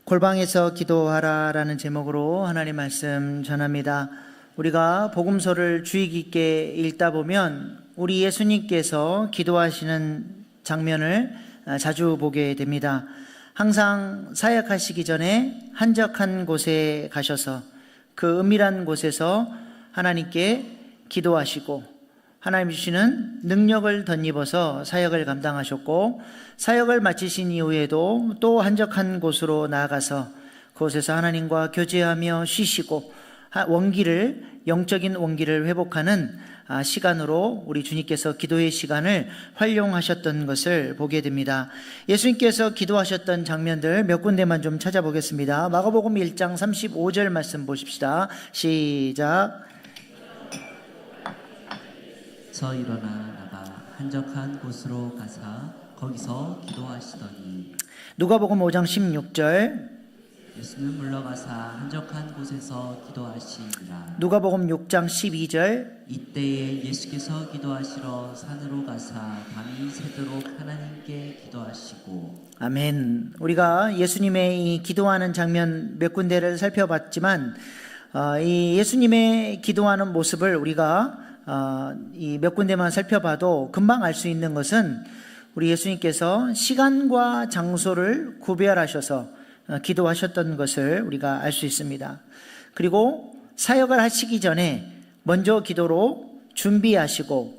골방에서 기도하라라는 제목으로 하나님 말씀 전합니다. 우리가 복음서를 주의 깊게 읽다 보면 우리 예수님께서 기도하시는 장면을 자주 보게 됩니다. 항상 사역하시기 전에 한적한 곳에 가셔서 그 은밀한 곳에서 하나님께 기도하시고 하나님 주시는 능력을 덧입어서 사역을 감당하셨고, 사역을 마치신 이후에도 또 한적한 곳으로 나아가서 그곳에서 하나님과 교제하며 쉬시고 영적인 원기를 회복하는 시간으로 우리 주님께서 기도의 시간을 활용하셨던 것을 보게 됩니다. 예수님께서 기도하셨던 장면들 몇 군데만 좀 찾아보겠습니다. 마가복음 1장 35절 말씀 보십시다. 시작. 서 일어나 나가 한적한 곳으로 가사 거기서 기도하시더니. 누가복음 5장 16절. 예수는 물러가사 한적한 곳에서 기도하시니라. 누가복음 6장 12절. 이때에 예수께서 기도하시러 산으로 가사 밤이 새도록 하나님께 기도하시고. 아멘. 우리가 예수님의 이 기도하는 장면 몇 군데를 살펴봤지만 이 예수님의 기도하는 모습을 우리가 이 몇 군데만 살펴봐도 금방 알 수 있는 것은 우리 예수님께서 시간과 장소를 구별하셔서 기도하셨던 것을 우리가 알 수 있습니다. 그리고 사역을 하시기 전에 먼저 기도로 준비하시고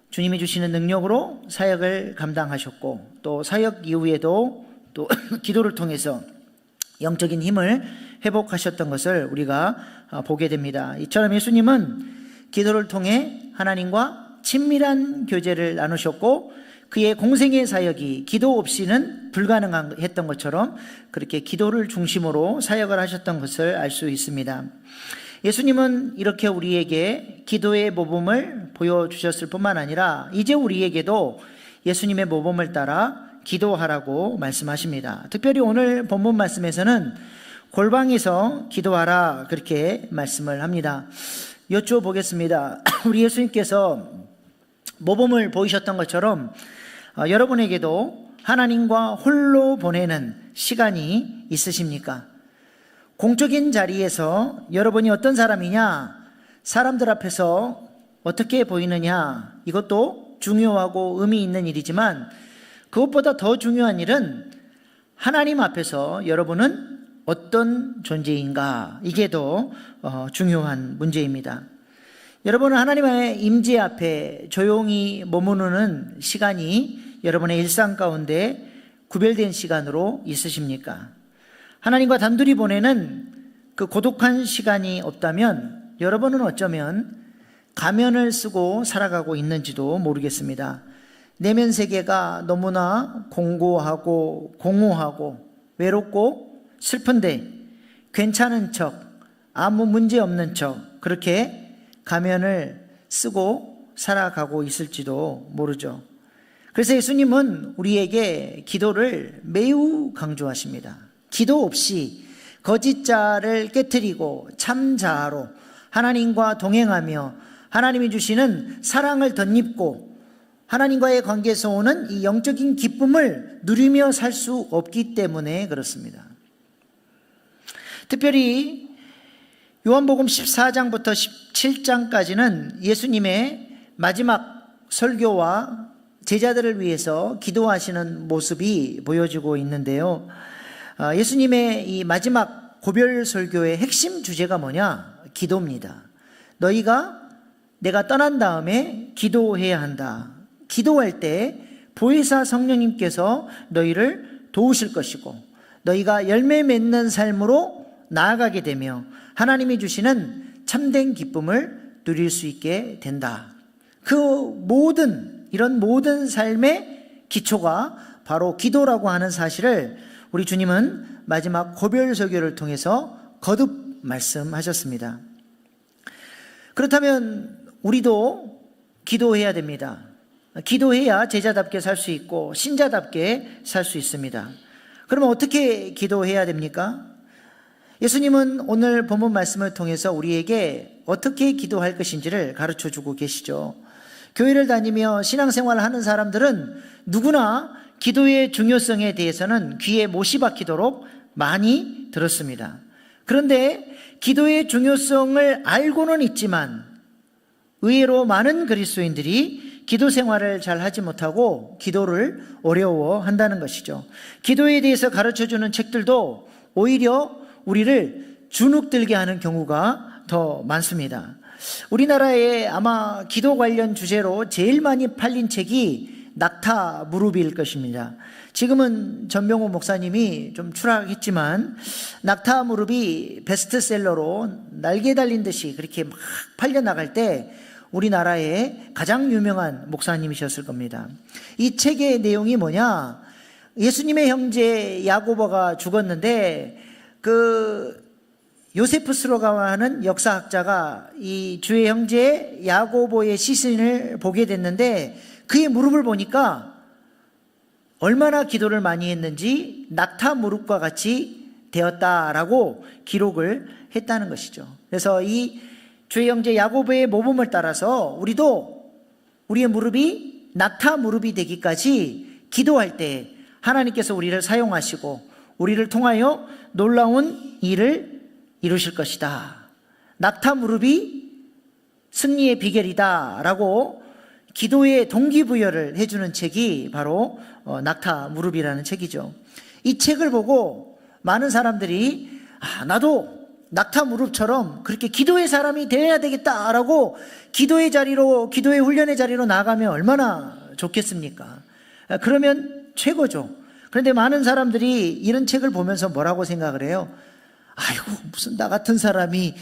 주님이 주시는 능력으로 사역을 감당하셨고, 또 사역 이후에도 또 기도를 통해서 영적인 힘을 회복하셨던 것을 우리가 보게 됩니다. 이처럼 예수님은 기도를 통해 하나님과 친밀한 교제를 나누셨고, 그의 공생의 사역이 기도 없이는 불가능했던 것처럼 그렇게 기도를 중심으로 사역을 하셨던 것을 알 수 있습니다. 예수님은 이렇게 우리에게 기도의 모범을 보여주셨을 뿐만 아니라 이제 우리에게도 예수님의 모범을 따라 기도하라고 말씀하십니다. 특별히 오늘 본문 말씀에서는 골방에서 기도하라 그렇게 말씀을 합니다. 여쭤보겠습니다. 우리 예수님께서 모범을 보이셨던 것처럼 여러분에게도 하나님과 홀로 보내는 시간이 있으십니까? 공적인 자리에서 여러분이 어떤 사람이냐, 사람들 앞에서 어떻게 보이느냐, 이것도 중요하고 의미 있는 일이지만 그것보다 더 중요한 일은 하나님 앞에서 여러분은 어떤 존재인가, 이게 더 중요한 문제입니다. 여러분은 하나님의 임재 앞에 조용히 머무르는 시간이 여러분의 일상 가운데 구별된 시간으로 있으십니까? 하나님과 단둘이 보내는 그 고독한 시간이 없다면 여러분은 어쩌면 가면을 쓰고 살아가고 있는지도 모르겠습니다. 내면 세계가 너무나 공고하고 공허하고 외롭고 슬픈데 괜찮은 척, 아무 문제 없는 척 그렇게 가면을 쓰고 살아가고 있을지도 모르죠. 그래서 예수님은 우리에게 기도를 매우 강조하십니다. 기도 없이 거짓자를 깨트리고 참자로 하나님과 동행하며 하나님이 주시는 사랑을 덧입고 하나님과의 관계에서 오는 이 영적인 기쁨을 누리며 살 수 없기 때문에 그렇습니다. 특별히 요한복음 14장부터 17장까지는 예수님의 마지막 설교와 제자들을 위해서 기도하시는 모습이 보여지고 있는데요. 예수님의 이 마지막 고별 설교의 핵심 주제가 뭐냐? 기도입니다. 너희가 내가 떠난 다음에 기도해야 한다. 기도할 때 보혜사 성령님께서 너희를 도우실 것이고 너희가 열매 맺는 삶으로 나아가게 되며 하나님이 주시는 참된 기쁨을 누릴 수 있게 된다. 이런 모든 삶의 기초가 바로 기도라고 하는 사실을 우리 주님은 마지막 고별 설교를 통해서 거듭 말씀하셨습니다. 그렇다면 우리도 기도해야 됩니다. 기도해야 제자답게 살 수 있고 신자답게 살 수 있습니다. 그러면 어떻게 기도해야 됩니까? 예수님은 오늘 본문 말씀을 통해서 우리에게 어떻게 기도할 것인지를 가르쳐 주고 계시죠. 교회를 다니며 신앙생활을 하는 사람들은 누구나 기도의 중요성에 대해서는 귀에 못이 박히도록 많이 들었습니다. 그런데 기도의 중요성을 알고는 있지만 의외로 많은 그리스도인들이 기도 생활을 잘 하지 못하고 기도를 어려워한다는 것이죠. 기도에 대해서 가르쳐주는 책들도 오히려 우리를 주눅들게 하는 경우가 더 많습니다. 우리나라에 아마 기도 관련 주제로 제일 많이 팔린 책이 낙타 무릎일 것입니다. 지금은 전병호 목사님이 좀 추락했지만 낙타 무릎이 베스트셀러로 날개 달린 듯이 그렇게 막 팔려나갈 때 우리나라의 가장 유명한 목사님이셨을 겁니다. 이 책의 내용이 뭐냐? 예수님의 형제 야고보가 죽었는데 그 요세푸스로가 하는 역사학자가 이 주의 형제 야고보의 시신을 보게 됐는데 그의 무릎을 보니까 얼마나 기도를 많이 했는지 낙타 무릎과 같이 되었다라고 기록을 했다는 것이죠. 그래서 이 주의 형제 야고보의 모범을 따라서 우리도 우리의 무릎이 낙타 무릎이 되기까지 기도할 때 하나님께서 우리를 사용하시고 우리를 통하여 놀라운 일을 이루실 것이다. 낙타 무릎이 승리의 비결이다 라고 기도의 동기부여를 해주는 책이 바로 낙타 무릎이라는 책이죠. 이 책을 보고 많은 사람들이 나도 낙타 무릎처럼 그렇게 기도의 사람이 되어야 되겠다라고 기도의 자리로, 기도의 훈련의 자리로 나가면 얼마나 좋겠습니까? 그러면 최고죠. 그런데 많은 사람들이 이런 책을 보면서 뭐라고 생각을 해요? 아이고, 무슨 나 같은 사람이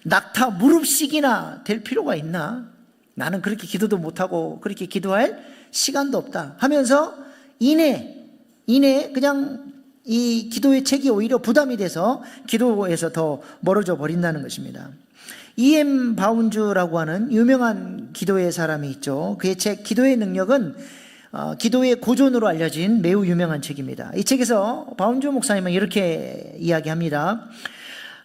낙타 무릎씩이나 될 필요가 있나? 나는 그렇게 기도도 못하고 그렇게 기도할 시간도 없다 하면서 이내 그냥 이 기도의 책이 오히려 부담이 돼서 기도에서 더 멀어져 버린다는 것입니다. E.M. 바운주라고 하는 유명한 기도의 사람이 있죠. 그의 책 기도의 능력은 기도의 고전으로 알려진 매우 유명한 책입니다. 이 책에서 바운주 목사님은 이렇게 이야기합니다.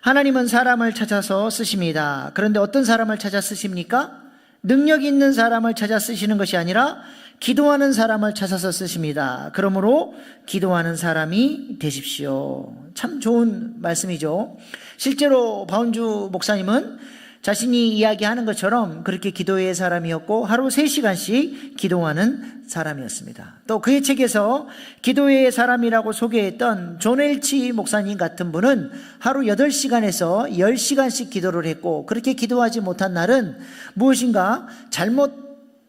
하나님은 사람을 찾아서 쓰십니다. 그런데 어떤 사람을 찾아 쓰십니까? 능력 있는 사람을 찾아 쓰시는 것이 아니라 기도하는 사람을 찾아서 쓰십니다. 그러므로 기도하는 사람이 되십시오. 참 좋은 말씀이죠. 실제로 바운주 목사님은 자신이 이야기하는 것처럼 그렇게 기도의 사람이었고 하루 3시간씩 기도하는 사람이었습니다. 또 그의 책에서 기도의 사람이라고 소개했던 존 웰치 목사님 같은 분은 하루 8시간에서 10시간씩 기도를 했고 그렇게 기도하지 못한 날은 무엇인가 잘못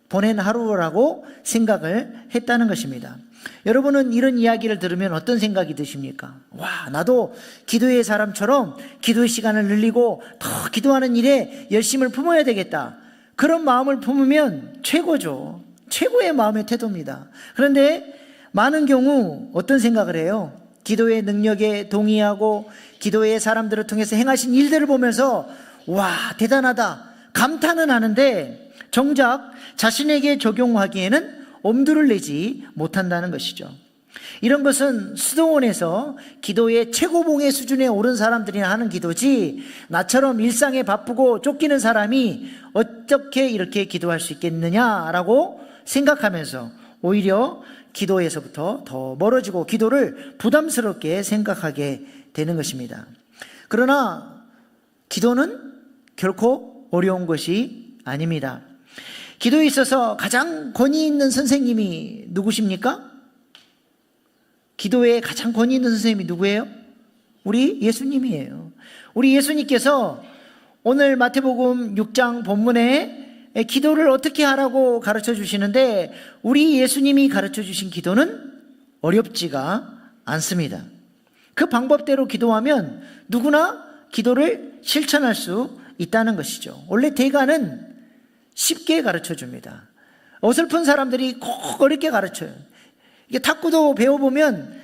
보낸 하루라고 생각을 했다는 것입니다. 여러분은 이런 이야기를 들으면 어떤 생각이 드십니까? 와, 나도 기도의 사람처럼 기도의 시간을 늘리고 더 기도하는 일에 열심을 품어야 되겠다. 그런 마음을 품으면 최고죠. 최고의 마음의 태도입니다. 그런데 많은 경우 어떤 생각을 해요? 기도의 능력에 동의하고 기도의 사람들을 통해서 행하신 일들을 보면서 와, 대단하다. 감탄은 하는데 정작 자신에게 적용하기에는 엄두를 내지 못한다는 것이죠. 이런 것은 수도원에서 기도의 최고봉의 수준에 오른 사람들이나 하는 기도지 나처럼 일상에 바쁘고 쫓기는 사람이 어떻게 이렇게 기도할 수 있겠느냐라고 생각하면서 오히려 기도에서부터 더 멀어지고 기도를 부담스럽게 생각하게 되는 것입니다. 그러나 기도는 결코 어려운 것이 아닙니다. 기도에 있어서 가장 권위 있는 선생님이 누구십니까? 기도에 가장 권위 있는 선생님이 누구예요? 우리 예수님이에요. 우리 예수님께서 오늘 마태복음 6장 본문에 기도를 어떻게 하라고 가르쳐 주시는데 우리 예수님이 가르쳐 주신 기도는 어렵지가 않습니다. 그 방법대로 기도하면 누구나 기도를 실천할 수 있다는 것이죠. 원래 대가는 쉽게 가르쳐 줍니다. 어설픈 사람들이 꼭 어렵게 가르쳐요. 이게 탁구도 배워보면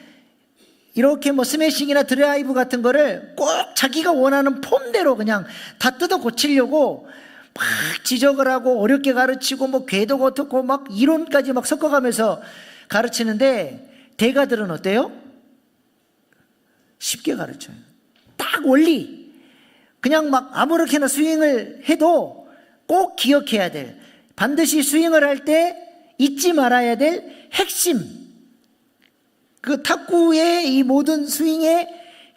이렇게 뭐 스매싱이나 드라이브 같은 거를 꼭 자기가 원하는 폼대로 그냥 다 뜯어 고치려고 막 지적을 하고 어렵게 가르치고 뭐 궤도 어떻고 막 이론까지 막 섞어가면서 가르치는데 대가들은 어때요? 쉽게 가르쳐요. 딱 원리. 그냥 막 아무렇게나 스윙을 해도 꼭 기억해야 될, 반드시 스윙을 할 때 잊지 말아야 될 핵심, 그 탁구의 이 모든 스윙의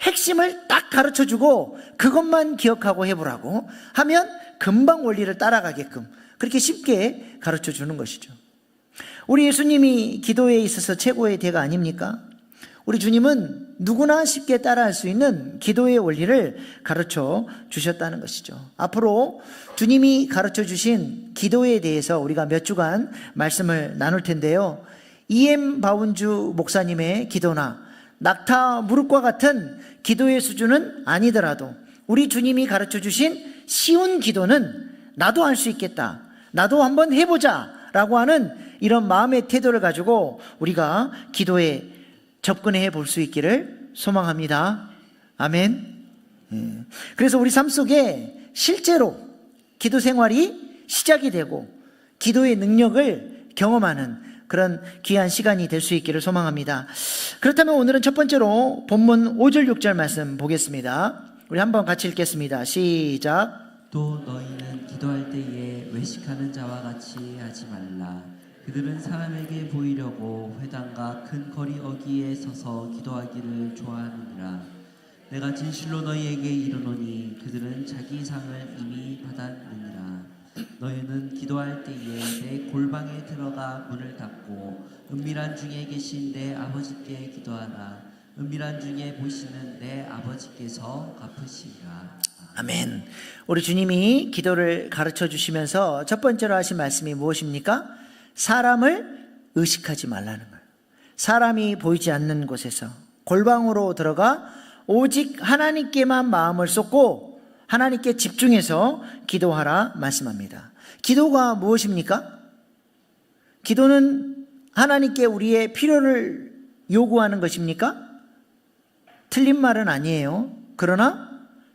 핵심을 딱 가르쳐주고 그것만 기억하고 해보라고 하면 금방 원리를 따라가게끔 그렇게 쉽게 가르쳐주는 것이죠. 우리 예수님이 기도에 있어서 최고의 대가 아닙니까? 우리 주님은 누구나 쉽게 따라할 수 있는 기도의 원리를 가르쳐 주셨다는 것이죠. 앞으로 주님이 가르쳐 주신 기도에 대해서 우리가 몇 주간 말씀을 나눌 텐데요. E.M. 바운주 목사님의 기도나 낙타 무릎과 같은 기도의 수준은 아니더라도 우리 주님이 가르쳐 주신 쉬운 기도는 나도 할 수 있겠다, 나도 한번 해보자 라고 하는 이런 마음의 태도를 가지고 우리가 기도에 접근해 볼 수 있기를 소망합니다. 아멘. 그래서 우리 삶 속에 실제로 기도 생활이 시작이 되고 기도의 능력을 경험하는 그런 귀한 시간이 될 수 있기를 소망합니다. 그렇다면 오늘은 첫 번째로 본문 5절 6절 말씀 보겠습니다. 우리 한번 같이 읽겠습니다. 시작. 또 너희는 기도할 때에 외식하는 자와 같이 하지 말라. 그들은 사람에게 보이려고 회당과 큰 거리 어귀에 서서 기도하기를 좋아하느니라. 내가 진실로 너희에게 이르노니 그들은 자기 상을 이미 받았느니라. 너희는 기도할 때에 내 골방에 들어가 문을 닫고 은밀한 중에 계신 내 아버지께 기도하라. 은밀한 중에 보시는 내 아버지께서 갚으시리라. 아멘. 우리 주님이 기도를 가르쳐 주시면서 첫 번째로 하신 말씀이 무엇입니까? 사람을 의식하지 말라는 거예요. 사람이 보이지 않는 곳에서 골방으로 들어가 오직 하나님께만 마음을 쏟고 하나님께 집중해서 기도하라 말씀합니다. 기도가 무엇입니까? 기도는 하나님께 우리의 필요를 요구하는 것입니까? 틀린 말은 아니에요. 그러나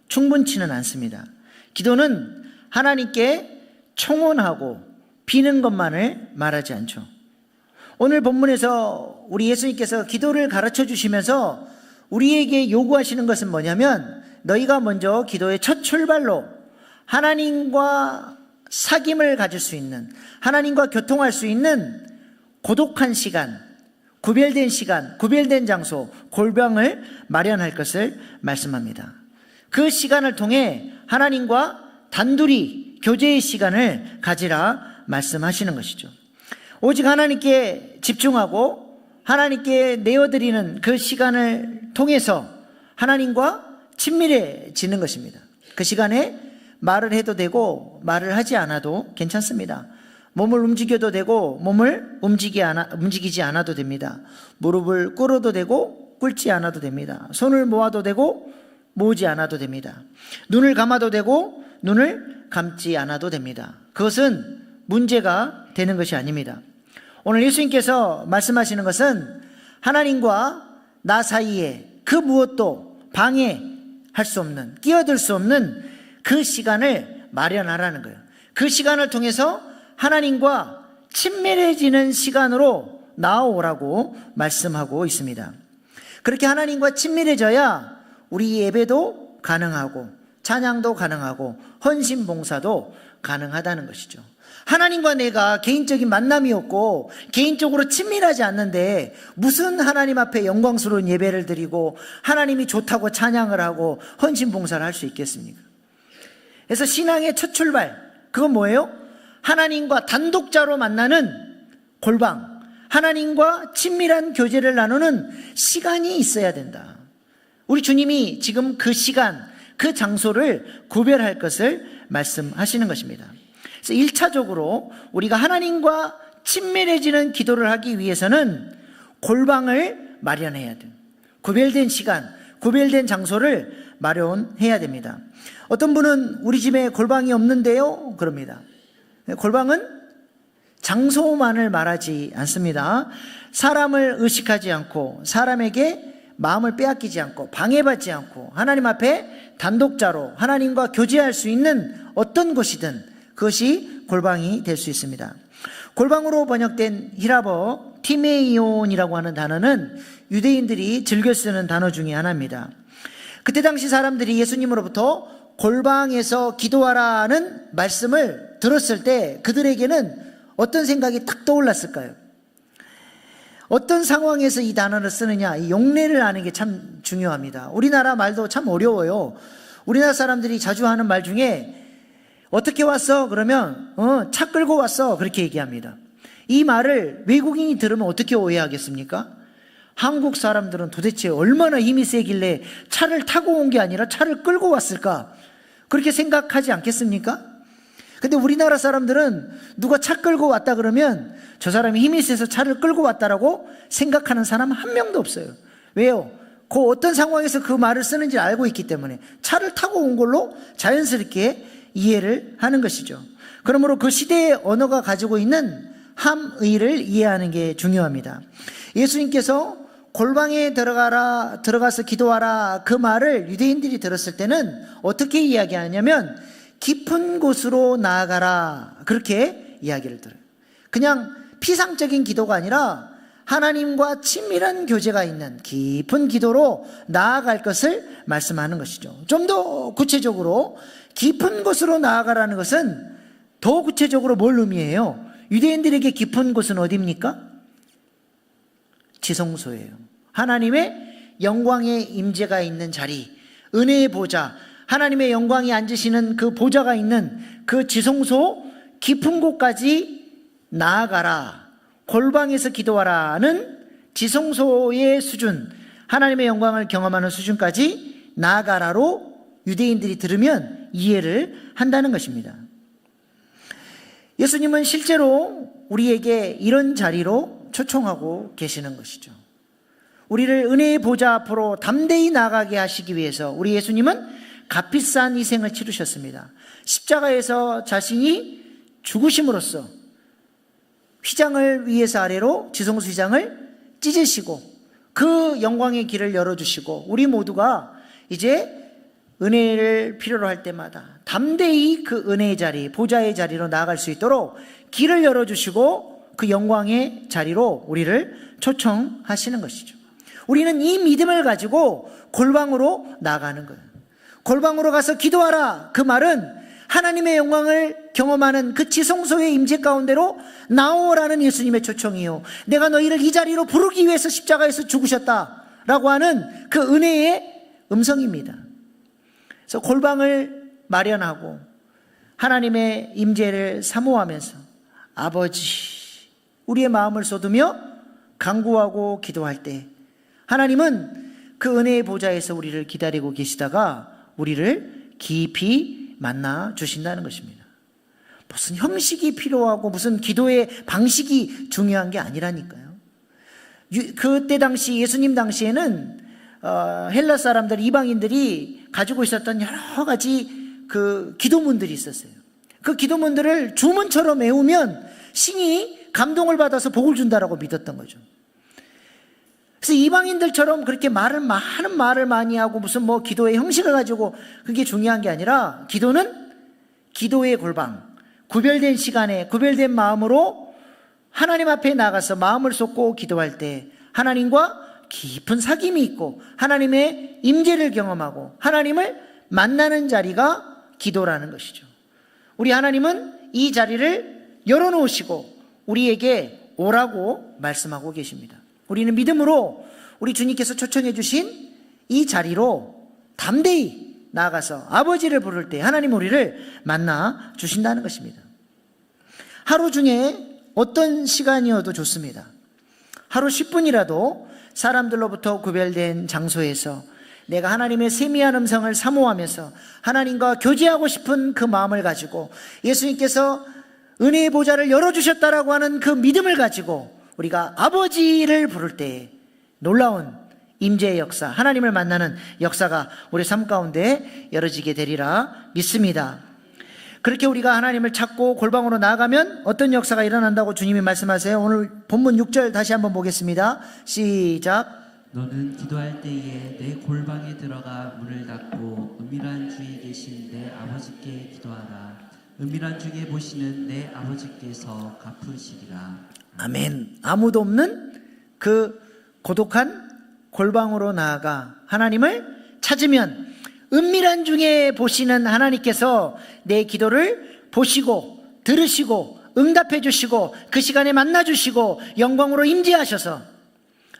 충분치는 않습니다. 기도는 하나님께 청혼하고 비는 것만을 말하지 않죠. 오늘 본문에서 우리 예수님께서 기도를 가르쳐 주시면서 우리에게 요구하시는 것은 뭐냐면 너희가 먼저 기도의 첫 출발로 하나님과 사귐을 가질 수 있는, 하나님과 교통할 수 있는 고독한 시간, 구별된 시간, 구별된 장소, 골방을 마련할 것을 말씀합니다. 그 시간을 통해 하나님과 단둘이 교제의 시간을 가지라 말씀하시는 것이죠. 오직 하나님께 집중하고 하나님께 내어드리는 그 시간을 통해서 하나님과 친밀해지는 것입니다. 그 시간에 말을 해도 되고 말을 하지 않아도 괜찮습니다. 몸을 움직여도 되고 몸을 움직이지 않아도 됩니다. 무릎을 꿇어도 되고 꿇지 않아도 됩니다. 손을 모아도 되고 모으지 않아도 됩니다. 눈을 감아도 되고 눈을 감지 않아도 됩니다. 그것은 문제가 되는 것이 아닙니다. 오늘 예수님께서 말씀하시는 것은 하나님과 나 사이에 그 무엇도 방해할 수 없는, 끼어들 수 없는 그 시간을 마련하라는 거예요. 그 시간을 통해서 하나님과 친밀해지는 시간으로 나아오라고 말씀하고 있습니다. 그렇게 하나님과 친밀해져야 우리 예배도 가능하고 찬양도 가능하고 헌신 봉사도 가능하다는 것이죠. 하나님과 내가 개인적인 만남이 없고 개인적으로 친밀하지 않는데 무슨 하나님 앞에 영광스러운 예배를 드리고 하나님이 좋다고 찬양을 하고 헌신 봉사를 할 수 있겠습니까? 그래서 신앙의 첫 출발, 그건 뭐예요? 하나님과 단독자로 만나는 골방, 하나님과 친밀한 교제를 나누는 시간이 있어야 된다. 우리 주님이 지금 그 시간, 그 장소를 구별할 것을 말씀하시는 것입니다. 그래서 1차적으로 우리가 하나님과 친밀해지는 기도를 하기 위해서는 골방을 마련해야 돼요. 구별된 시간, 구별된 장소를 마련해야 됩니다. 어떤 분은 우리 집에 골방이 없는데요? 그럽니다. 골방은 장소만을 말하지 않습니다. 사람을 의식하지 않고 사람에게 마음을 빼앗기지 않고 방해받지 않고 하나님 앞에 단독자로 하나님과 교제할 수 있는 어떤 곳이든 그것이 골방이 될 수 있습니다. 골방으로 번역된 히라버 티메이온이라고 하는 단어는 유대인들이 즐겨 쓰는 단어 중에 하나입니다. 그때 당시 사람들이 예수님으로부터 골방에서 기도하라는 말씀을 들었을 때 그들에게는 어떤 생각이 딱 떠올랐을까요? 어떤 상황에서 이 단어를 쓰느냐, 이 용례를 아는 게 참 중요합니다. 우리나라 말도 참 어려워요. 우리나라 사람들이 자주 하는 말 중에 어떻게 왔어? 그러면 차 끌고 왔어, 그렇게 얘기합니다. 이 말을 외국인이 들으면 어떻게 오해하겠습니까? 한국 사람들은 도대체 얼마나 힘이 세길래 차를 타고 온 게 아니라 차를 끌고 왔을까? 그렇게 생각하지 않겠습니까? 근데 우리나라 사람들은 누가 차 끌고 왔다 그러면 저 사람이 힘이 세서 차를 끌고 왔다라고 생각하는 사람 한 명도 없어요. 왜요? 그 어떤 상황에서 그 말을 쓰는지 알고 있기 때문에 차를 타고 온 걸로 자연스럽게 이해를 하는 것이죠. 그러므로 그 시대의 언어가 가지고 있는 함의를 이해하는 게 중요합니다. 예수님께서 골방에 들어가서 기도하라, 그 말을 유대인들이 들었을 때는 어떻게 이야기하냐면 깊은 곳으로 나아가라, 그렇게 이야기를 들어요. 그냥 피상적인 기도가 아니라 하나님과 친밀한 교제가 있는 깊은 기도로 나아갈 것을 말씀하는 것이죠. 좀 더 구체적으로 깊은 곳으로 나아가라는 것은 더 구체적으로 뭘 의미해요? 유대인들에게 깊은 곳은 어디입니까? 지성소예요. 하나님의 영광의 임재가 있는 자리, 은혜의 보좌, 하나님의 영광이 앉으시는 그 보좌가 있는 그 지성소 깊은 곳까지 나아가라, 골방에서 기도하라는 지성소의 수준, 하나님의 영광을 경험하는 수준까지 나아가라로 유대인들이 들으면 이해를 한다는 것입니다. 예수님은 실제로 우리에게 이런 자리로 초청하고 계시는 것이죠. 우리를 은혜의 보좌 앞으로 담대히 나아가게 하시기 위해서 우리 예수님은 값비싼 희생을 치르셨습니다. 십자가에서 자신이 죽으심으로써 휘장을 위에서 아래로 지성소 휘장을 찢으시고 그 영광의 길을 열어주시고 우리 모두가 이제 은혜를 필요로 할 때마다 담대히 그 은혜의 자리, 보좌의 자리로 나아갈 수 있도록 길을 열어주시고 그 영광의 자리로 우리를 초청하시는 것이죠. 우리는 이 믿음을 가지고 골방으로 나아가는 거예요. 골방으로 가서 기도하라, 그 말은 하나님의 영광을 경험하는 그 지성소의 임재 가운데로 나오라는 예수님의 초청이요, 내가 너희를 이 자리로 부르기 위해서 십자가에서 죽으셨다라고 하는 그 은혜의 음성입니다. 그래서 골방을 마련하고 하나님의 임재를 사모하면서 아버지, 우리의 마음을 쏟으며 간구하고 기도할 때 하나님은 그 은혜의 보좌에서 우리를 기다리고 계시다가 우리를 깊이 만나 주신다는 것입니다. 무슨 형식이 필요하고 무슨 기도의 방식이 중요한 게 아니라니까요. 그때 당시, 예수님 당시에는 헬라 사람들, 이방인들이 가지고 있었던 여러 가지 그 기도문들이 있었어요. 그 기도문들을 주문처럼 외우면 신이 감동을 받아서 복을 준다라고 믿었던 거죠. 그래서 이방인들처럼 그렇게 많은 말을 많이 하고 무슨 뭐 기도의 형식을 가지고 그게 중요한 게 아니라, 기도는 기도의 골방, 구별된 시간에 구별된 마음으로 하나님 앞에 나가서 마음을 쏟고 기도할 때 하나님과 깊은 사귐이 있고 하나님의 임재를 경험하고 하나님을 만나는 자리가 기도라는 것이죠. 우리 하나님은 이 자리를 열어놓으시고 우리에게 오라고 말씀하고 계십니다. 우리는 믿음으로 우리 주님께서 초청해 주신 이 자리로 담대히 나아가서 아버지를 부를 때 하나님 우리를 만나 주신다는 것입니다. 하루 중에 어떤 시간이어도 좋습니다. 하루 10분이라도 사람들로부터 구별된 장소에서 내가 하나님의 세미한 음성을 사모하면서 하나님과 교제하고 싶은 그 마음을 가지고 예수님께서 은혜의 보좌를 열어주셨다라고 하는 그 믿음을 가지고 우리가 아버지를 부를 때 놀라운 임재의 역사, 하나님을 만나는 역사가 우리 삶 가운데 열어지게 되리라 믿습니다. 그렇게 우리가 하나님을 찾고 골방으로 나아가면 어떤 역사가 일어난다고 주님이 말씀하세요. 오늘 본문 6절 다시 한번 보겠습니다. 시작. 너는 기도할 때에 내 골방에 들어가 문을 닫고 은밀한 주에 계신 내 아버지께 기도하라. 은밀한 중에 보시는 내 아버지께서 갚으시리라. 아멘. 아무도 없는 그 고독한 골방으로 나아가 하나님을 찾으면 은밀한 중에 보시는 하나님께서 내 기도를 보시고 들으시고 응답해 주시고 그 시간에 만나 주시고 영광으로 임재하셔서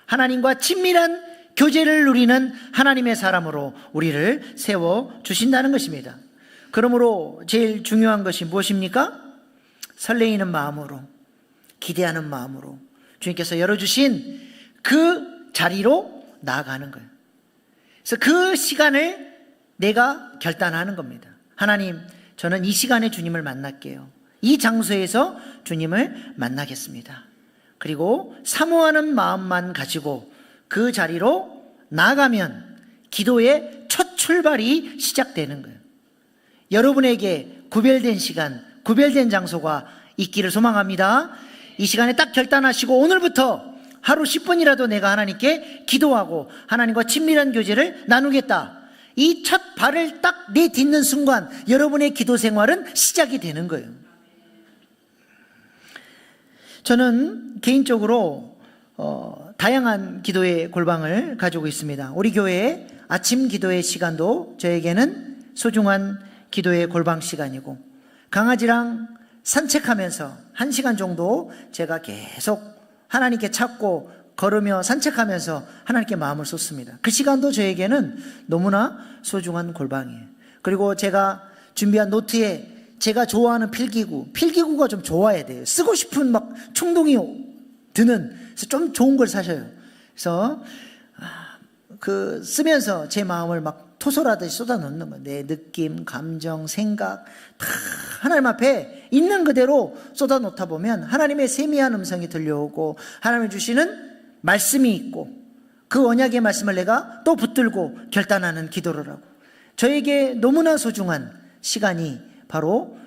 하나님과 친밀한 교제를 누리는 하나님의 사람으로 우리를 세워주신다는 것입니다. 그러므로 제일 중요한 것이 무엇입니까? 설레이는 마음으로, 기대하는 마음으로 주님께서 열어주신 그 자리로 나아가는 거예요. 그래서 그 시간을 내가 결단하는 겁니다. 하나님, 저는 이 시간에 주님을 만날게요. 이 장소에서 주님을 만나겠습니다. 그리고 사모하는 마음만 가지고 그 자리로 나아가면 기도의 첫 출발이 시작되는 거예요. 여러분에게 구별된 시간, 구별된 장소가 있기를 소망합니다. 이 시간에 딱 결단하시고 오늘부터 하루 10분이라도 내가 하나님께 기도하고 하나님과 친밀한 교제를 나누겠다. 이 첫 발을 딱 내딛는 순간 여러분의 기도 생활은 시작이 되는 거예요. 저는 개인적으로 다양한 기도의 골방을 가지고 있습니다. 우리 교회의 아침 기도의 시간도 저에게는 소중한 기도의 골방 시간이고, 강아지랑 산책하면서 1시간 정도 제가 계속 하나님께 찾고 걸으며 산책하면서 하나님께 마음을 쏟습니다. 그 시간도 저에게는 너무나 소중한 골방이에요. 그리고 제가 준비한 노트에 제가 좋아하는 필기구가 좀 좋아야 돼요. 쓰고 싶은 막 충동이 드는, 그래서 좀 좋은 걸 사셔요. 그래서 쓰면서 제 마음을 막 토솔하듯이 쏟아놓는 거예요. 내 느낌, 감정, 생각 다 하나님 앞에 있는 그대로 쏟아놓다 보면 하나님의 세미한 음성이 들려오고 하나님이 주시는 말씀이 있고, 그 언약의 말씀을 내가 또 붙들고 결단하는 기도를 하고, 저에게 너무나 소중한 시간이 바로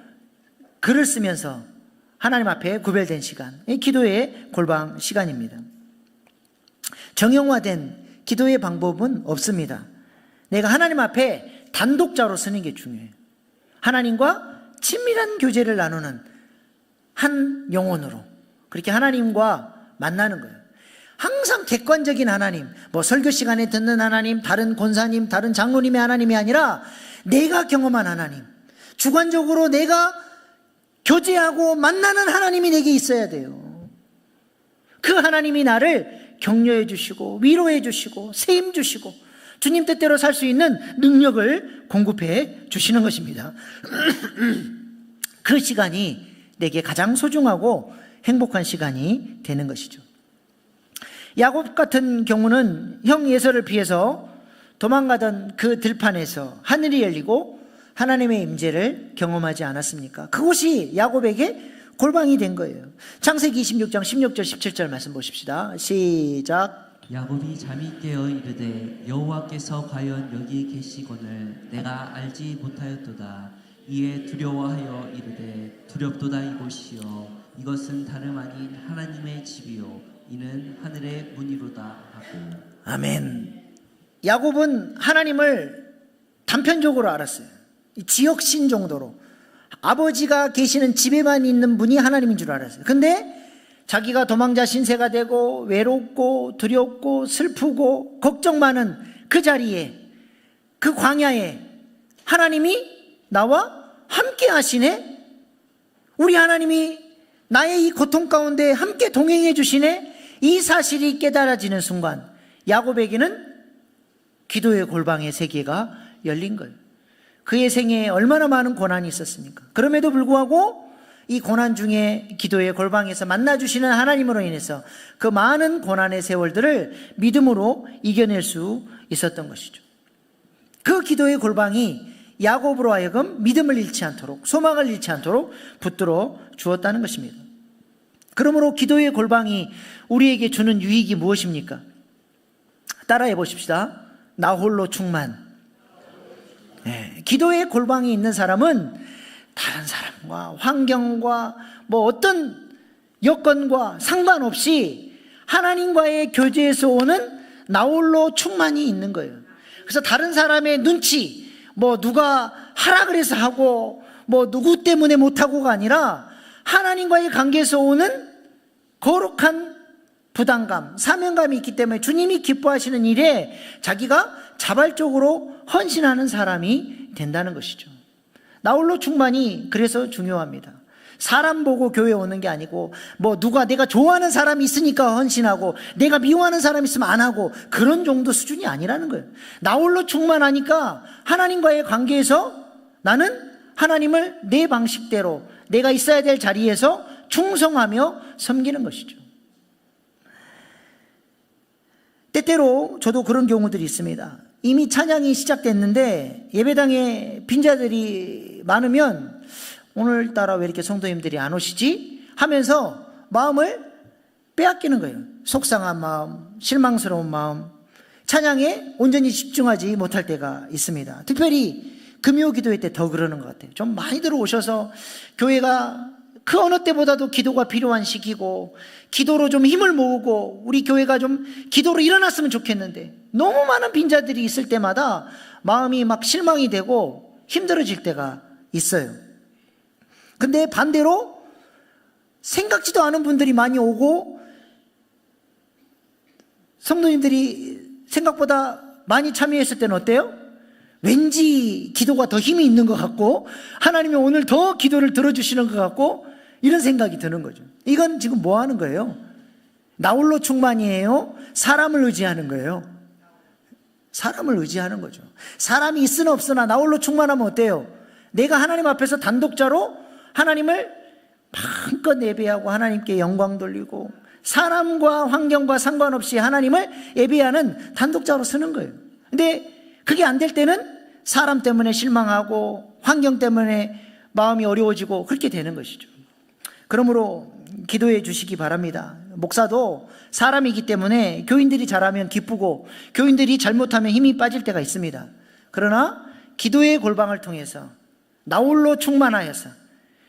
글을 쓰면서 하나님 앞에 구별된 시간, 기도의 골방 시간입니다. 정형화된 기도의 방법은 없습니다. 내가 하나님 앞에 단독자로 쓰는 게 중요해요. 하나님과 친밀한 교제를 나누는 한 영혼으로 그렇게 하나님과 만나는 거예요. 항상 객관적인 하나님, 설교 시간에 듣는 하나님, 다른 권사님, 다른 장로님의 하나님이 아니라 내가 경험한 하나님, 주관적으로 내가 교제하고 만나는 하나님이 내게 있어야 돼요. 그 하나님이 나를 격려해 주시고 위로해 주시고 세임 주시고 주님 뜻대로 살 수 있는 능력을 공급해 주시는 것입니다. 그 시간이 내게 가장 소중하고 행복한 시간이 되는 것이죠. 야곱 같은 경우는 형 에서를 피해서 도망가던 그 들판에서 하늘이 열리고 하나님의 임재를 경험하지 않았습니까? 그곳이 야곱에게 골방이 된 거예요. 창세기 26장 16절 17절 말씀 보십시다. 시작. 야곱이 잠이 깨어 이르되 여호와께서 과연 여기 계시거늘 내가 알지 못하였도다. 이에 두려워하여 이르되 두렵도다 이곳이요 이것은 다름 아닌 하나님의 집이요 이는 하늘의 문이로다 하고. 아멘. 야곱은 하나님을 단편적으로 알았어요. 지역신 정도로 아버지가 계시는 집에만 있는 분이 하나님인 줄 알았어요. 근데 자기가 도망자 신세가 되고 외롭고 두렵고 슬프고 걱정 많은 그 자리에, 그 광야에 하나님이 나와 함께 하시네. 우리 하나님이 나의 이 고통 가운데 함께 동행해 주시네. 이 사실이 깨달아지는 순간 야곱에게는 기도의 골방의 세계가 열린 거예요. 그의 생애에 얼마나 많은 고난이 있었습니까? 그럼에도 불구하고 이 고난 중에 기도의 골방에서 만나주시는 하나님으로 인해서 그 많은 고난의 세월들을 믿음으로 이겨낼 수 있었던 것이죠. 그 기도의 골방이 야곱으로 하여금 믿음을 잃지 않도록, 소망을 잃지 않도록 붙들어 주었다는 것입니다. 그러므로 기도의 골방이 우리에게 주는 유익이 무엇입니까? 따라해 보십시다. 나 홀로 충만. 네, 기도의 골방이 있는 사람은 다른 사람과 환경과 어떤 여건과 상관없이 하나님과의 교제에서 오는 나 홀로 충만이 있는 거예요. 그래서 다른 사람의 눈치, 누가 하라 그래서 하고 누구 때문에 못하고가 아니라 하나님과의 관계에서 오는 거룩한 부담감, 사명감이 있기 때문에 주님이 기뻐하시는 일에 자기가 자발적으로 헌신하는 사람이 된다는 것이죠. 나홀로 충만이 그래서 중요합니다. 사람 보고 교회 오는 게 아니고 뭐 누가 내가 좋아하는 사람이 있으니까 헌신하고 내가 미워하는 사람이 있으면 안 하고 그런 정도 수준이 아니라는 거예요. 나 홀로 충만하니까 하나님과의 관계에서 나는 하나님을 내 방식대로 내가 있어야 될 자리에서 충성하며 섬기는 것이죠. 때때로 저도 그런 경우들이 있습니다. 이미 찬양이 시작됐는데 예배당에 빈자들이 많으면 오늘따라 왜 이렇게 성도님들이 안 오시지? 하면서 마음을 빼앗기는 거예요. 속상한 마음, 실망스러운 마음, 찬양에 온전히 집중하지 못할 때가 있습니다. 특별히 금요 기도회 때 더 그러는 것 같아요. 좀 많이들 오셔서 교회가 그 어느 때보다도 기도가 필요한 시기고 기도로 좀 힘을 모으고 우리 교회가 좀 기도로 일어났으면 좋겠는데 너무 많은 빈자들이 있을 때마다 마음이 막 실망이 되고 힘들어질 때가 있어요. 근데 반대로 생각지도 않은 분들이 많이 오고 성도님들이 생각보다 많이 참여했을 때는 어때요? 왠지 기도가 더 힘이 있는 것 같고 하나님이 오늘 더 기도를 들어주시는 것 같고 이런 생각이 드는 거죠. 이건 지금 뭐 하는 거예요? 나 홀로 충만이에요? 사람을 의지하는 거예요? 사람을 의지하는 거죠. 사람이 있으나 없으나 나 홀로 충만하면 어때요? 내가 하나님 앞에서 단독자로 하나님을 마음껏 예배하고 하나님께 영광 돌리고 사람과 환경과 상관없이 하나님을 예배하는 단독자로 서는 거예요. 근데 그게 안 될 때는 사람 때문에 실망하고 환경 때문에 마음이 어려워지고 그렇게 되는 것이죠. 그러므로 기도해 주시기 바랍니다. 목사도 사람이기 때문에 교인들이 잘하면 기쁘고 교인들이 잘못하면 힘이 빠질 때가 있습니다. 그러나 기도의 골방을 통해서 나 홀로 충만하여서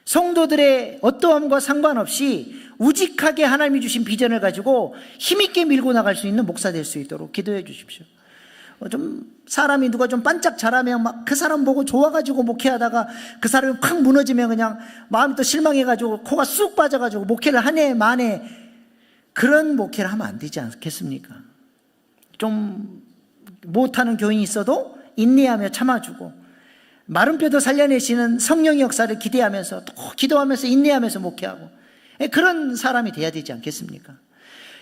성도들의 어떠함과 상관없이 우직하게 하나님이 주신 비전을 가지고 힘있게 밀고 나갈 수 있는 목사 될 수 있도록 기도해 주십시오. 좀 사람이 누가 좀 반짝 잘하면 막 그 사람 보고 좋아가지고 목회하다가 그 사람이 팍 무너지면 그냥 마음이 또 실망해가지고 코가 쑥 빠져가지고 목회를 한 해 만에 그런 목회를 하면 안 되지 않겠습니까? 좀 못하는 교인이 있어도 인내하며 참아주고 마른 뼈도 살려내시는 성령의 역사를 기대하면서 또 기도하면서 인내하면서 목회하고 그런 사람이 돼야 되지 않겠습니까?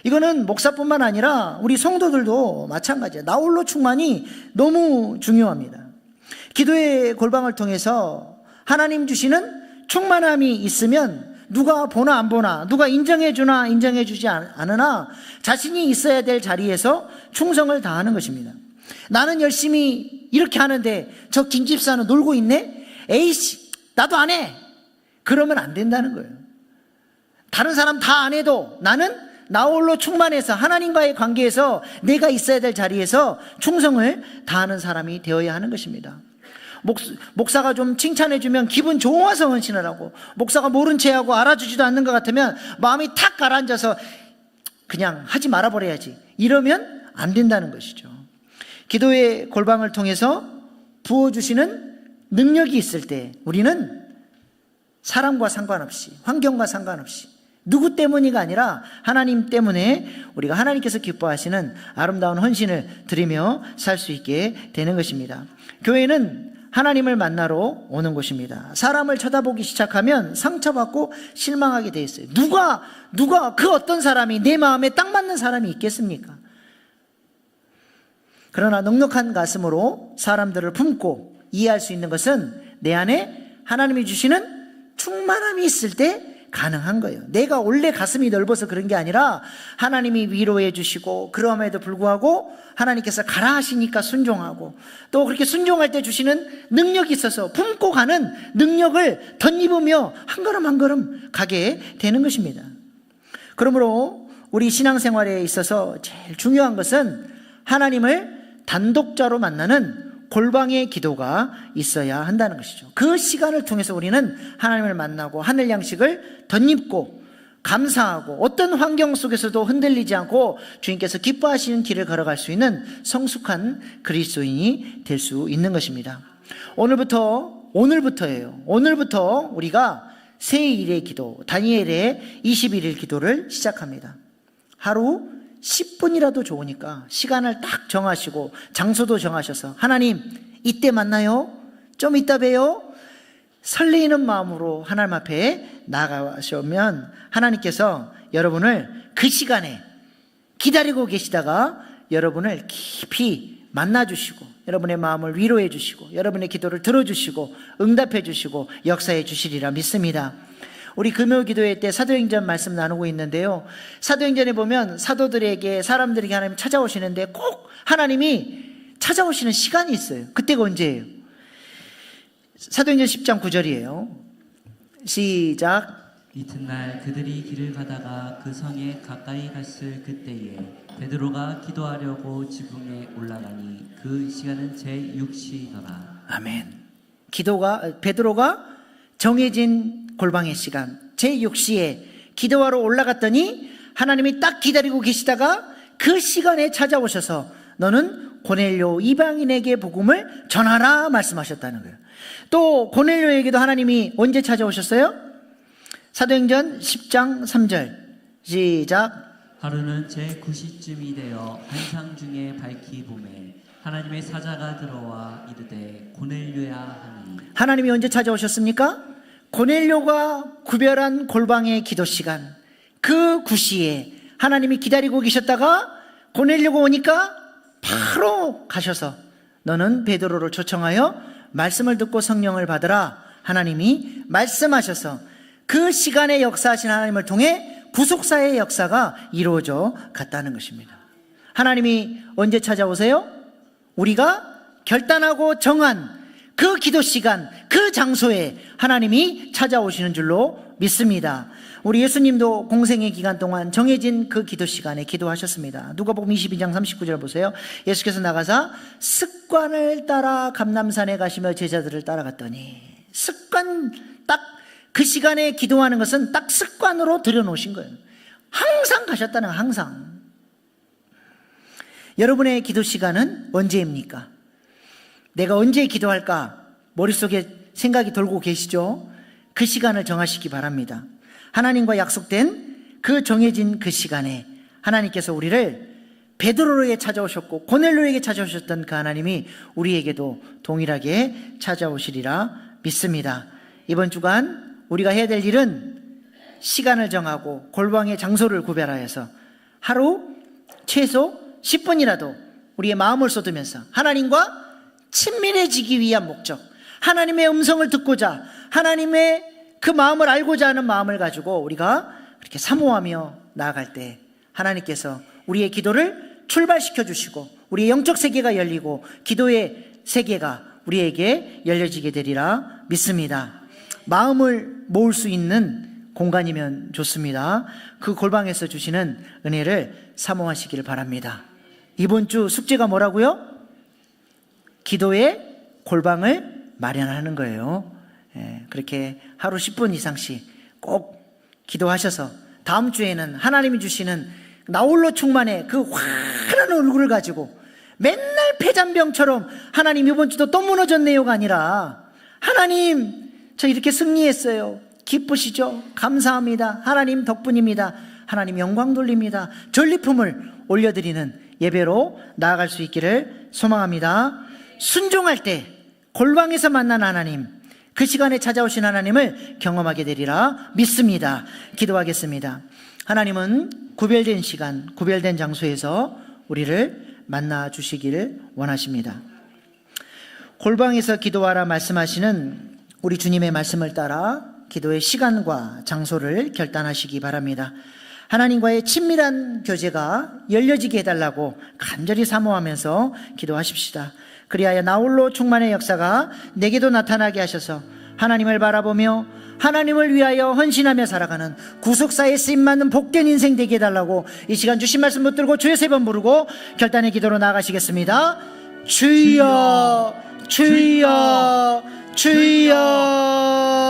이거는 목사뿐만 아니라 우리 성도들도 마찬가지예요. 나 홀로 충만이 너무 중요합니다. 기도의 골방을 통해서 하나님 주시는 충만함이 있으면 누가 보나 안 보나 누가 인정해 주나 인정해 주지 않으나 자신이 있어야 될 자리에서 충성을 다하는 것입니다. 나는 열심히 이렇게 하는데 저 김집사는 놀고 있네? 에이씨 나도 안 해. 그러면 안 된다는 거예요. 다른 사람 다 안 해도 나는 나 홀로 충만해서 하나님과의 관계에서 내가 있어야 될 자리에서 충성을 다하는 사람이 되어야 하는 것입니다. 목사가 좀 칭찬해주면 기분 좋아서 헌신을 하고 목사가 모른 체하고 알아주지도 않는 것 같으면 마음이 탁 가라앉아서 그냥 하지 말아버려야지 이러면 안 된다는 것이죠. 기도의 골방을 통해서 부어주시는 능력이 있을 때 우리는 사람과 상관없이 환경과 상관없이 누구 때문이가 아니라 하나님 때문에 우리가 하나님께서 기뻐하시는 아름다운 헌신을 드리며 살 수 있게 되는 것입니다. 교회는 하나님을 만나러 오는 곳입니다. 사람을 쳐다보기 시작하면 상처받고 실망하게 돼 있어요. 누가 그 어떤 사람이 내 마음에 딱 맞는 사람이 있겠습니까? 그러나 넉넉한 가슴으로 사람들을 품고 이해할 수 있는 것은 내 안에 하나님이 주시는 충만함이 있을 때 가능한 거예요. 내가 원래 가슴이 넓어서 그런 게 아니라 하나님이 위로해 주시고 그럼에도 불구하고 하나님께서 가라 하시니까 순종하고 또 그렇게 순종할 때 주시는 능력이 있어서 품고 가는 능력을 덧입으며 한 걸음 한 걸음 가게 되는 것입니다. 그러므로 우리 신앙생활에 있어서 제일 중요한 것은 하나님을 단독자로 만나는 골방의 기도가 있어야 한다는 것이죠. 그 시간을 통해서 우리는 하나님을 만나고 하늘 양식을 덧입고 감사하고 어떤 환경 속에서도 흔들리지 않고 주님께서 기뻐하시는 길을 걸어갈 수 있는 성숙한 그리스도인이 될 수 있는 것입니다. 오늘부터예요. 오늘부터 우리가 새 일의 기도, 다니엘의 21일 기도를 시작합니다. 하루 10분이라도 좋으니까 시간을 딱 정하시고 장소도 정하셔서 하나님 이때 만나요? 좀 이따 봬요? 설레이는 마음으로 하나님 앞에 나가시면 하나님께서 여러분을 그 시간에 기다리고 계시다가 여러분을 깊이 만나주시고 여러분의 마음을 위로해 주시고 여러분의 기도를 들어주시고 응답해 주시고 역사해 주시리라 믿습니다. 우리 금요 기도회 때 사도행전 말씀 나누고 있는데요, 사도행전에 보면 사도들에게 사람들에게 하나님 찾아오시는데 꼭 하나님이 찾아오시는 시간이 있어요. 그때가 언제예요? 사도행전 10장 9절이에요 시작. 이튿날 그들이 길을 가다가 그 성에 가까이 갔을 그때에 베드로가 기도하려고 지붕에 올라가니 그 시간은 제6시더라. 아멘. 베드로가 정해진 골방의 시간 제6시에 기도하러 올라갔더니 하나님이 딱 기다리고 계시다가 그 시간에 찾아오셔서 너는 고넬료 이방인에게 복음을 전하라 말씀하셨다는 거예요. 또 고넬료에게도 하나님이 언제 찾아오셨어요? 사도행전 10장 3절 시작. 하루는 제9시쯤이 되어 한상 중에 밝히 보매 하나님의 사자가 들어와 이르되 고넬료야 하니. 하나님이 언제 찾아오셨습니까? 고넬료가 구별한 골방의 기도 시간 그 9시에 하나님이 기다리고 계셨다가 고넬료가 오니까 바로 가셔서 너는 베드로를 초청하여 말씀을 듣고 성령을 받으라 하나님이 말씀하셔서 그 시간에 역사하신 하나님을 통해 구속사의 역사가 이루어져 갔다는 것입니다. 하나님이 언제 찾아오세요? 우리가 결단하고 정한 그 기도 시간, 그 장소에 하나님이 찾아오시는 줄로 믿습니다. 우리 예수님도 공생의 기간 동안 정해진 그 기도 시간에 기도하셨습니다. 누가복음 22장 39절 보세요. 예수께서 나가사 습관을 따라 감람산에 가시며 제자들을 따라갔더니, 습관, 딱 그 시간에 기도하는 것은 딱 습관으로 들여놓으신 거예요. 항상 가셨다는 거예요. 항상. 여러분의 기도 시간은 언제입니까? 내가 언제 기도할까? 머릿속에 생각이 돌고 계시죠? 그 시간을 정하시기 바랍니다. 하나님과 약속된 그 정해진 그 시간에 하나님께서 우리를 베드로에게 찾아오셨고 고넬료에게 찾아오셨던 그 하나님이 우리에게도 동일하게 찾아오시리라 믿습니다. 이번 주간 우리가 해야 될 일은 시간을 정하고 골방의 장소를 구별하여서 하루 최소 10분이라도 우리의 마음을 쏟으면서 하나님과 친밀해지기 위한 목적, 하나님의 음성을 듣고자, 하나님의 그 마음을 알고자 하는 마음을 가지고 우리가 그렇게 사모하며 나아갈 때 하나님께서 우리의 기도를 출발시켜 주시고 우리의 영적 세계가 열리고 기도의 세계가 우리에게 열려지게 되리라 믿습니다. 마음을 모을 수 있는 공간이면 좋습니다. 그 골방에서 주시는 은혜를 사모하시길 바랍니다. 이번 주 숙제가 뭐라고요? 기도의 골방을 마련하는 거예요. 그렇게 하루 10분 이상씩 꼭 기도하셔서 다음 주에는 하나님이 주시는 나홀로 충만의 그 환한 얼굴을 가지고 맨날 폐잔병처럼 하나님 이번 주도 또 무너졌네요가 아니라 하나님 저 이렇게 승리했어요. 기쁘시죠? 감사합니다. 하나님 덕분입니다. 하나님 영광 돌립니다. 전리품을 올려드리는 예배로 나아갈 수 있기를 소망합니다. 순종할 때 골방에서 만난 하나님, 그 시간에 찾아오신 하나님을 경험하게 되리라 믿습니다. 기도하겠습니다. 하나님은 구별된 시간, 구별된 장소에서 우리를 만나 주시기를 원하십니다. 골방에서 기도하라 말씀하시는 우리 주님의 말씀을 따라 기도의 시간과 장소를 결단하시기 바랍니다. 하나님과의 친밀한 교제가 열려지게 해달라고 간절히 사모하면서 기도하십시다. 그리하여 나홀로 충만의 역사가 내게도 나타나게 하셔서 하나님을 바라보며 하나님을 위하여 헌신하며 살아가는 구속사에 쓰임받는 복된 인생 되게 해달라고 이 시간 주신 말씀 붙들고 주의 세 번 부르고 결단의 기도로 나아가시겠습니다. 주여 주여 주여